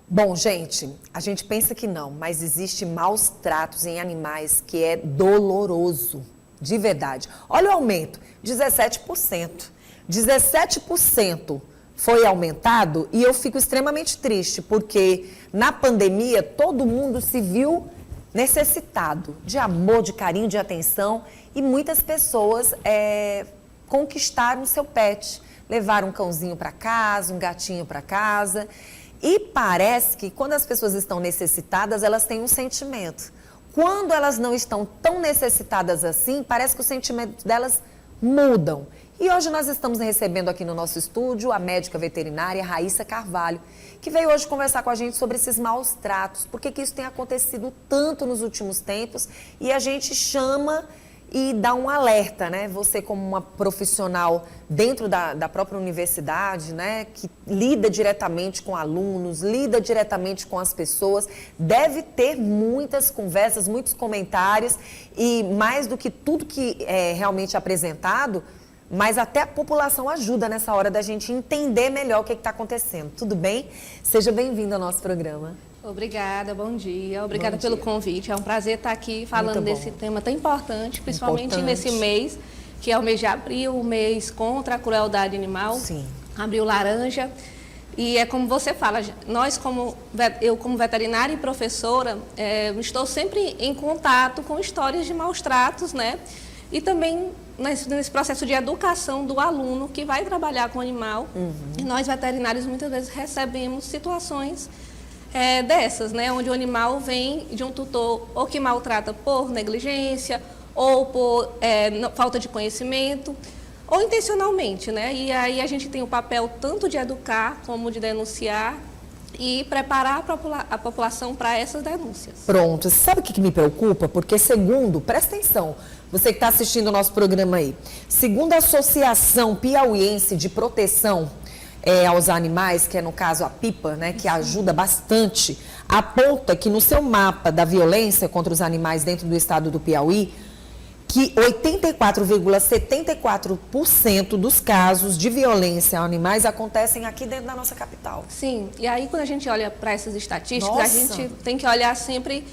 Bom, gente, a gente pensa que não, mas existe maus tratos em animais que é doloroso, de verdade. Olha o aumento, 17%. 17% foi aumentado e eu fico extremamente triste, porque na pandemia todo mundo se viu necessitado de amor, de carinho, de atenção e muitas pessoas conquistaram o seu pet, levaram um cãozinho para casa, um gatinho para casa. E parece que quando as pessoas estão necessitadas, elas têm um sentimento. Quando elas não estão tão necessitadas assim, parece que os sentimentos delas mudam. E hoje nós estamos recebendo aqui no nosso estúdio a médica veterinária Raíssa Carvalho, que veio hoje conversar com a gente sobre esses maus tratos, porque que isso tem acontecido tanto nos últimos tempos e a gente chama e dá um alerta, né? Você como uma profissional dentro da própria universidade, né? Que lida diretamente com alunos, lida diretamente com as pessoas, deve ter muitas conversas, muitos comentários e mais do que tudo que é realmente apresentado, mas até a população ajuda nessa hora da gente entender melhor o que está acontecendo. Tudo bem? Seja bem-vindo ao nosso programa. Obrigada, bom dia. Obrigada pelo convite. É um prazer estar aqui falando desse tema tão importante, principalmente nesse mês, que é o mês de abril, o mês contra a crueldade animal. Sim. Abril laranja. E é como você fala, eu como veterinária e professora, estou sempre em contato com histórias de maus tratos, né? E também nesse processo de educação do aluno que vai trabalhar com o animal. E nós veterinários muitas vezes recebemos situações dessas, né? Onde o animal vem de um tutor ou que maltrata por negligência ou por falta de conhecimento ou intencionalmente, né? E aí a gente tem o papel tanto de educar como de denunciar e preparar a população para essas denúncias. Pronto. Sabe o que me preocupa? Porque segundo, presta atenção, você que está assistindo o nosso programa aí, segundo a Associação Piauiense de Proteção aos Animais, que é no caso a PIPA, né, que ajuda bastante, aponta que no seu mapa da violência contra os animais dentro do estado do Piauí, que 84,74% dos casos de violência a animais acontecem aqui dentro da nossa capital. Sim, e aí quando a gente olha para essas estatísticas, Nossa. A gente tem que olhar sempre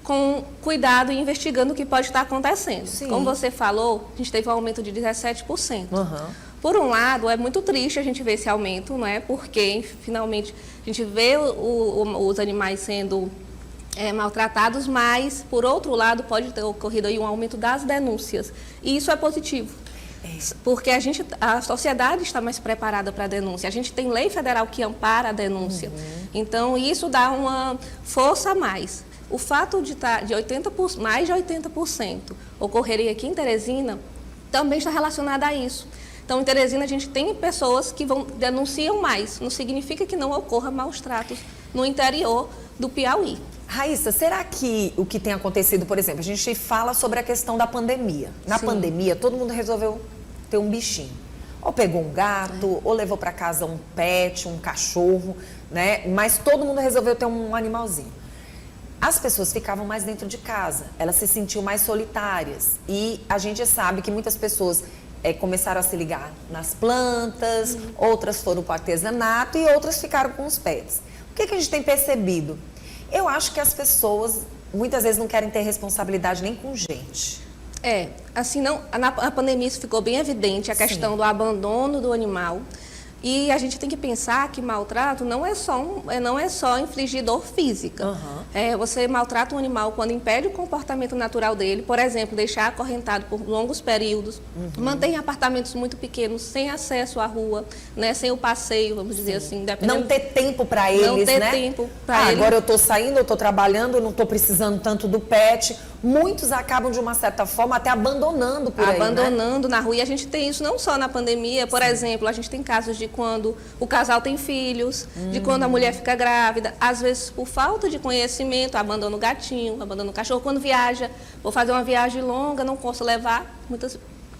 com cuidado e investigando o que pode estar acontecendo. Sim. Como você falou, a gente teve um aumento de 17%. Uhum. Por um lado, é muito triste a gente ver esse aumento, não é? Porque, finalmente, a gente vê os animais sendo maltratados, mas, por outro lado, pode ter ocorrido aí um aumento das denúncias. E isso é positivo. Porque a sociedade está mais preparada para a denúncia. A gente tem lei federal que ampara a denúncia. Então, isso dá uma força a mais. O fato de estar mais de 80% ocorrerem aqui em Teresina também está relacionado a isso. Então, em Teresina, a gente tem pessoas que denunciam mais. Não significa que não ocorra maus tratos no interior do Piauí. Raíssa, será que o que tem acontecido, por exemplo, a gente fala sobre a questão da pandemia. Na pandemia, todo mundo resolveu ter um bichinho. Ou pegou um gato, ou levou para casa um pet, um cachorro, né? Mas todo mundo resolveu ter um animalzinho. As pessoas ficavam mais dentro de casa, elas se sentiam mais solitárias. E a gente sabe que muitas pessoas começaram a se ligar nas plantas, outras foram para o artesanato e outras ficaram com os pets. O que a gente tem percebido? Eu acho que as pessoas muitas vezes não querem ter responsabilidade nem com gente. Assim, na pandemia isso ficou bem evidente, a questão do abandono do animal. E a gente tem que pensar que maltrato não é só infligir dor física. Você maltrata um animal quando impede o comportamento natural dele, por exemplo, deixar acorrentado por longos períodos, mantém apartamentos muito pequenos, sem acesso à rua, né, sem o passeio, vamos dizer assim. Não ter tempo para eles, né? Não ter tempo para eles. Agora eu estou saindo, eu estou trabalhando, eu não estou precisando tanto do pet. Muitos acabam, de uma certa forma, até abandonando por aí, Abandonando na rua. E a gente tem isso não só na pandemia. Por exemplo, a gente tem casos de quando o casal tem filhos, de quando a mulher fica grávida. Às vezes, por falta de conhecimento, abandona o gatinho, abandona o cachorro. Quando viaja, vou fazer uma viagem longa, não posso levar. Muitas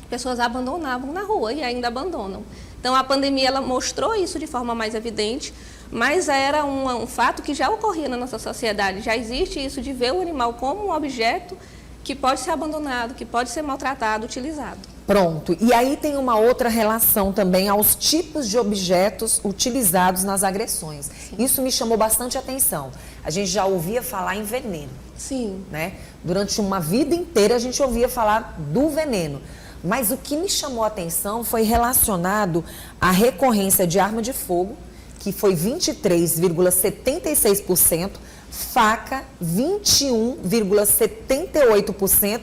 pessoas abandonavam na rua e ainda abandonam. Então, a pandemia ela mostrou isso de forma mais evidente, mas era um fato que já ocorria na nossa sociedade. Já existe isso de ver o animal como um objeto que pode ser abandonado, que pode ser maltratado, utilizado. Pronto. E aí tem uma outra relação também aos tipos de objetos utilizados nas agressões. Sim. Isso me chamou bastante atenção. A gente já ouvia falar em veneno. Sim. Né? Durante uma vida inteira a gente ouvia falar do veneno. Mas o que me chamou a atenção foi relacionado à recorrência de arma de fogo, que foi 23,76%, faca 21,78%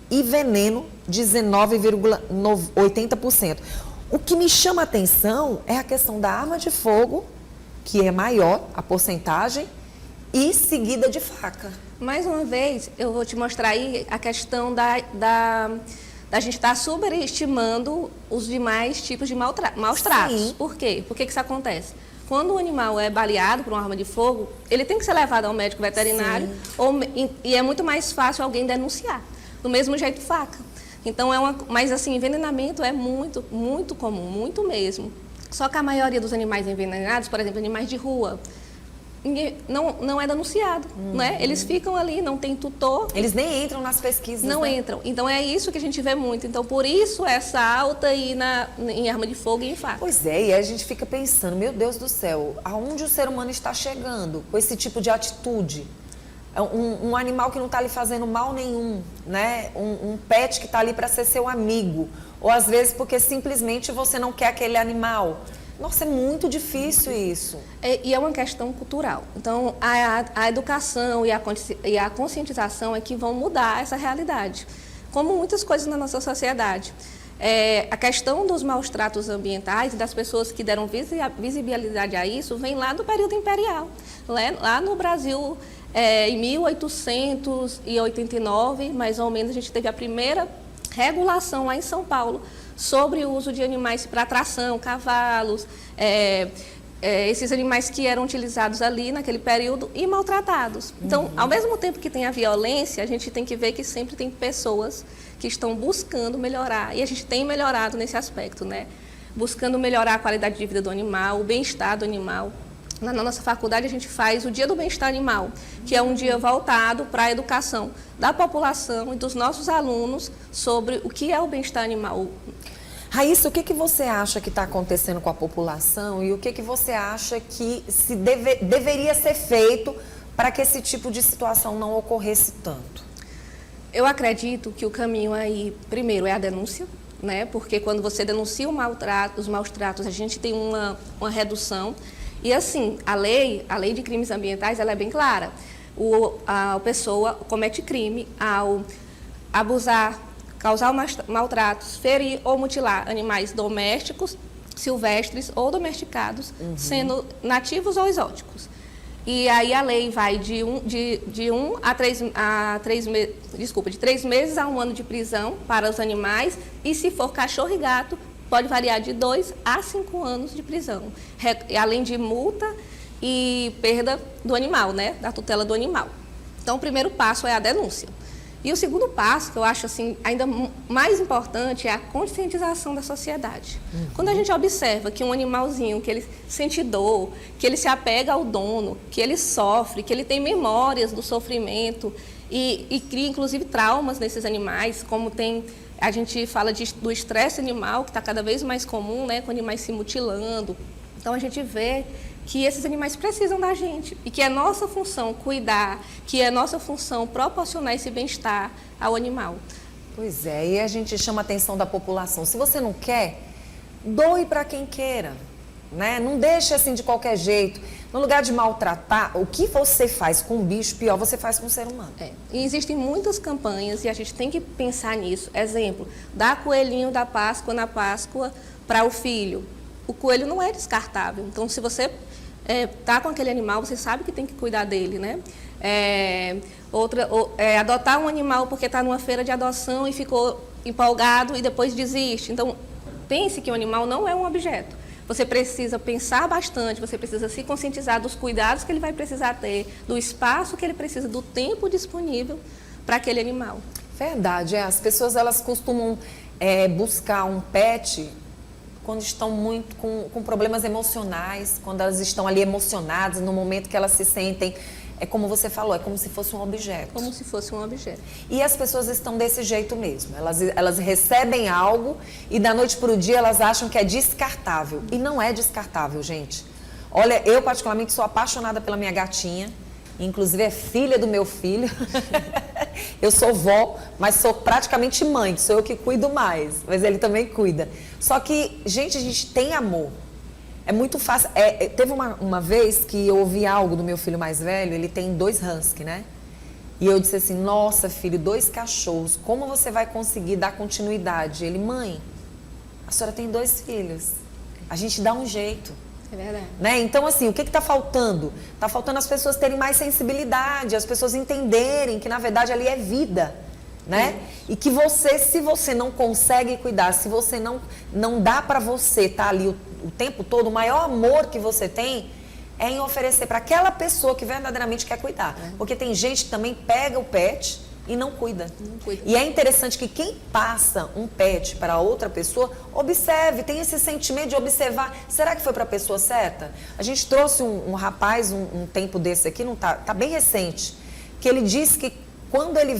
e veneno 19,80%. O que me chama a atenção é a questão da arma de fogo, que é maior a porcentagem, e seguida de faca. Mais uma vez, eu vou te mostrar aí a questão da gente estar superestimando os demais tipos de maus tratos. Por quê? Por que isso acontece? Quando o animal é baleado por uma arma de fogo, ele tem que ser levado ao médico veterinário e é muito mais fácil alguém denunciar. Do mesmo jeito, faca. Então, mas assim, envenenamento é muito, muito comum, muito mesmo. Só que a maioria dos animais envenenados, por exemplo, animais de rua, não é denunciado, né? Eles ficam ali, não tem tutor. Eles nem entram nas pesquisas, Não né? entram. Então, é isso que a gente vê muito. Então, por isso, essa alta aí em arma de fogo e em faca. Pois é, e aí a gente fica pensando, meu Deus do céu, aonde o ser humano está chegando com esse tipo de atitude? Um animal que não está ali fazendo mal nenhum, né? Um pet que está ali para ser seu amigo. Ou às vezes porque simplesmente você não quer aquele animal. Nossa, é muito difícil isso. E é uma questão cultural. Então, a educação e a conscientização é que vão mudar essa realidade. Como muitas coisas na nossa sociedade. A questão dos maus tratos ambientais e das pessoas que deram visibilidade a isso vem lá do período imperial. Lá no Brasil, em 1889, mais ou menos, a gente teve a primeira regulação lá em São Paulo sobre o uso de animais para tração, cavalos, esses animais que eram utilizados ali naquele período e maltratados. Então, ao mesmo tempo que tem a violência, a gente tem que ver que sempre tem pessoas que estão buscando melhorar, e a gente tem melhorado nesse aspecto, né? Buscando melhorar a qualidade de vida do animal, o bem-estar do animal. Na nossa faculdade, a gente faz o Dia do Bem-Estar Animal, que é um dia voltado para a educação da população e dos nossos alunos sobre o que é o bem-estar animal. Raíssa, o que você acha que está acontecendo com a população e o que você acha que deveria ser feito para que esse tipo de situação não ocorresse tanto? Eu acredito que o caminho aí, primeiro, é a denúncia, né? Porque quando você denuncia os maus tratos, a gente tem uma redução. E assim, a lei de crimes ambientais, ela é bem clara. A pessoa comete crime ao abusar, causar maltratos, ferir ou mutilar animais domésticos, silvestres ou domesticados, sendo nativos ou exóticos. E aí a lei vai de 3 meses a 1 ano de prisão para os animais, e se for cachorro e gato, pode variar de 2 a 5 anos de prisão, além de multa e perda do animal, né, da tutela do animal. Então, o primeiro passo é a denúncia. E o segundo passo, que eu acho assim, ainda mais importante, é a conscientização da sociedade. Quando a gente observa que um animalzinho, que ele sente dor, que ele se apega ao dono, que ele sofre, que ele tem memórias do sofrimento e cria, inclusive, traumas nesses animais, como a gente fala do estresse animal, que está cada vez mais comum, né, com animais se mutilando. Então, a gente vê que esses animais precisam da gente e que é nossa função cuidar, que é nossa função proporcionar esse bem-estar ao animal. Pois é, e a gente chama a atenção da população. Se você não quer, doe para quem queira, né? Não deixe assim de qualquer jeito. No lugar de maltratar, o que você faz com o bicho, pior você faz com o ser humano. E existem muitas campanhas e a gente tem que pensar nisso. Exemplo, dar coelhinho da Páscoa na Páscoa para o filho. O coelho não é descartável. Então, se você está com aquele animal, você sabe que tem que cuidar dele, né? Adotar um animal porque está numa feira de adoção e ficou empolgado e depois desiste. Então, pense que o animal não é um objeto. Você precisa pensar bastante, você precisa se conscientizar dos cuidados que ele vai precisar ter, do espaço que ele precisa, do tempo disponível para aquele animal. Verdade, as pessoas elas costumam buscar um pet quando estão muito com problemas emocionais, quando elas estão ali emocionadas, no momento que elas se sentem é como você falou, é como se fosse um objeto. Como se fosse um objeto. E as pessoas estão desse jeito mesmo. Elas recebem algo e da noite para o dia elas acham que é descartável. E não é descartável, gente. Olha, eu particularmente sou apaixonada pela minha gatinha. Inclusive é filha do meu filho. Eu sou vó, mas sou praticamente mãe, sou eu que cuido mais. Mas ele também cuida. Só que, gente, a gente tem amor. É muito fácil. Teve uma vez que eu ouvi algo do meu filho mais velho, ele tem 2 husky, né? E eu disse assim, nossa filho, 2 cachorros, como você vai conseguir dar continuidade? Ele, mãe, a senhora tem 2 filhos, a gente dá um jeito. É verdade. Né? Então, assim, o que está faltando? Está faltando as pessoas terem mais sensibilidade, as pessoas entenderem que, na verdade, ali é vida. Né? E que você, se você não consegue cuidar, se você não dá para você estar ali o tempo todo, o maior amor que você tem é em oferecer para aquela pessoa que verdadeiramente quer cuidar. Porque tem gente que também pega o pet e não cuida. E é interessante que quem passa um pet para outra pessoa, observe, tem esse sentimento de observar, será que foi para a pessoa certa? A gente trouxe um rapaz um tempo desse aqui, não tá bem recente, que ele disse que quando ele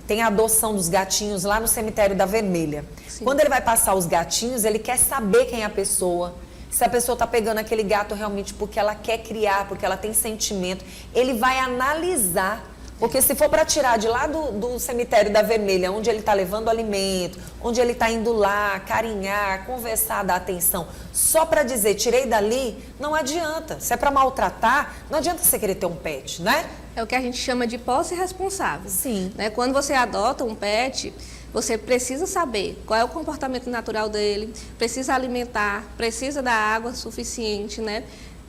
tem a adoção dos gatinhos lá no cemitério da Vermelha. Sim. Quando ele vai passar os gatinhos, ele quer saber quem é a pessoa. Se a pessoa está pegando aquele gato realmente porque ela quer criar, porque ela tem sentimento. Ele vai analisar. Porque se for para tirar de lá do cemitério da Vermelha, onde ele está levando alimento, onde ele está indo lá, carinhar, conversar, dar atenção, só para dizer, tirei dali, não adianta. Se é para maltratar, não adianta você querer ter um pet, né? É o que a gente chama de posse responsável. Sim. Né? Quando você adota um pet, você precisa saber qual é o comportamento natural dele, precisa alimentar, precisa dar água suficiente, né?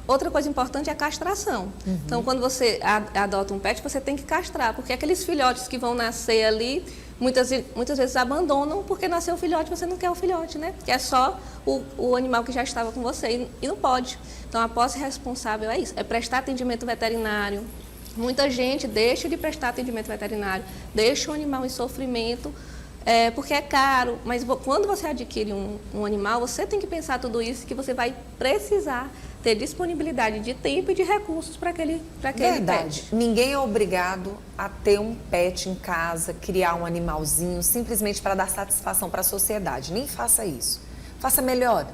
Outra coisa importante é a castração. Então, quando você adota um pet, você tem que castrar, porque aqueles filhotes que vão nascer ali, muitas vezes abandonam, porque nasceu o filhote, você não quer o filhote, né? Que é só o animal que já estava com você e não pode. Então, a posse responsável é isso, é prestar atendimento veterinário. Muita gente deixa de prestar atendimento veterinário, deixa o animal em sofrimento, porque é caro, mas quando você adquire um animal, você tem que pensar tudo isso, que você vai precisar ter disponibilidade de tempo e de recursos para aquele Verdade. pet. Ninguém é obrigado a ter um pet em casa, criar um animalzinho, simplesmente para dar satisfação para a sociedade. Nem faça isso. Faça melhor.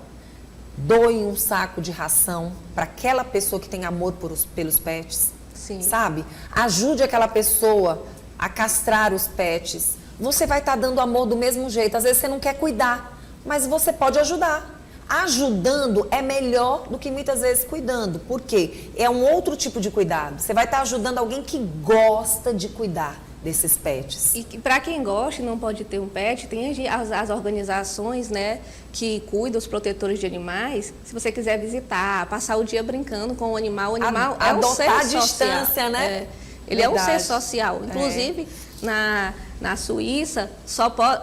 Doe um saco de ração para aquela pessoa que tem amor pelos pets. Sim. Sabe? Ajude aquela pessoa a castrar os pets. Você vai estar dando amor do mesmo jeito. Às vezes você não quer cuidar, mas você pode ajudar. Ajudando é melhor do que muitas vezes cuidando. Por quê? É um outro tipo de cuidado. Você vai estar ajudando alguém que gosta de cuidar desses pets. E para quem gosta e não pode ter um pet, tem as organizações, né, que cuidam, os protetores de animais. Se você quiser visitar, passar o dia brincando com o animal é um ser social. Adotar a distância, né? Ele é um ser social. Inclusive, na Suíça,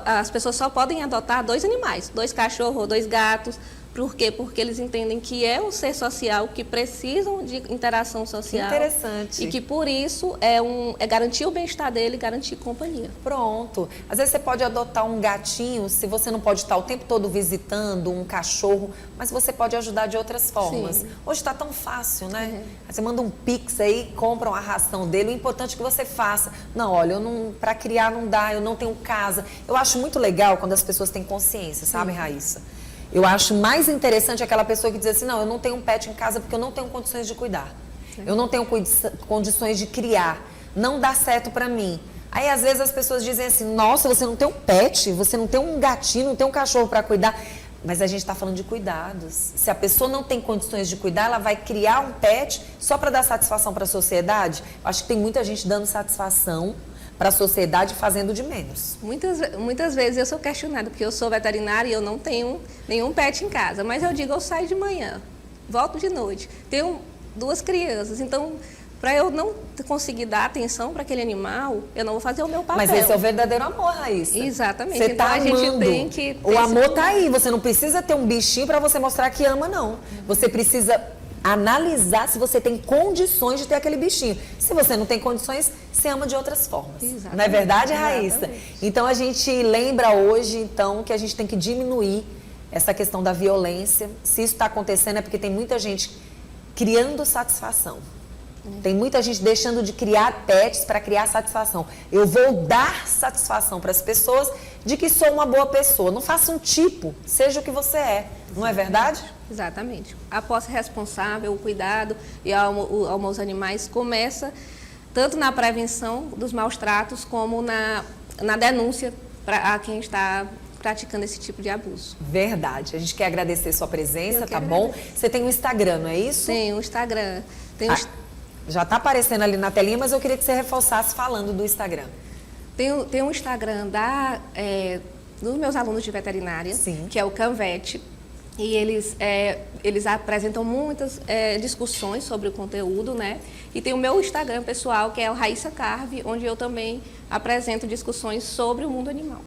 as pessoas só podem adotar 2 animais, 2 cachorros ou 2 gatos. Por quê? Porque eles entendem que é um ser social, que precisam de interação social. Interessante. E que, por isso, é garantir o bem-estar dele, garantir companhia. Pronto. Às vezes você pode adotar um gatinho, se você não pode estar o tempo todo visitando um cachorro, mas você pode ajudar de outras formas. Sim. Hoje está tão fácil, né? Você manda um Pix aí, compra a ração dele, o importante é que você faça. Não, olha, para criar não dá, eu não tenho casa. Eu acho muito legal quando as pessoas têm consciência, sabe, Raíssa? Eu acho mais interessante aquela pessoa que diz assim, não, eu não tenho um pet em casa porque eu não tenho condições de cuidar. Eu não tenho condições de criar. Não dá certo para mim. Aí, às vezes, as pessoas dizem assim, nossa, você não tem um pet, você não tem um gatinho, não tem um cachorro para cuidar. Mas a gente está falando de cuidados. Se a pessoa não tem condições de cuidar, ela vai criar um pet só para dar satisfação para a sociedade. Eu acho que tem muita gente dando satisfação para a sociedade fazendo de menos. Muitas vezes eu sou questionada, porque eu sou veterinária e eu não tenho nenhum pet em casa. Mas eu digo, eu saio de manhã, volto de noite, tenho 2 crianças, então, para eu não conseguir dar atenção para aquele animal, eu não vou fazer o meu papel. Mas esse é o verdadeiro amor, Raíssa. Exatamente. Você então tá a gente amando. tem que... O amor tá aí, você não precisa ter um bichinho para você mostrar que ama, não. Você precisa analisar se você tem condições de ter aquele bichinho. Se você não tem condições, você ama de outras formas. Exatamente. Não é verdade, Raíssa? Exatamente. Então, a gente lembra hoje, então, que a gente tem que diminuir essa questão da violência. Se isso está acontecendo é porque tem muita gente criando satisfação. Tem muita gente deixando de criar pets para criar satisfação. Eu vou dar satisfação para as pessoas de que sou uma boa pessoa. Não faça um tipo, seja o que você é. Não é verdade? Exatamente. A posse responsável, o cuidado e aos animais começa tanto na prevenção dos maus tratos como na denúncia a quem está praticando esse tipo de abuso. Verdade. A gente quer agradecer sua presença, tá agradeço. bom? Você tem um Instagram, não é isso? Tem o Instagram. Já está aparecendo ali na telinha, mas eu queria que você reforçasse falando do Instagram. Tem um Instagram dos meus alunos de veterinária, Sim. que é o Canvet. E eles apresentam muitas discussões sobre o conteúdo, né? E tem o meu Instagram pessoal, que é o Raíssa Carve, onde eu também apresento discussões sobre o mundo animal.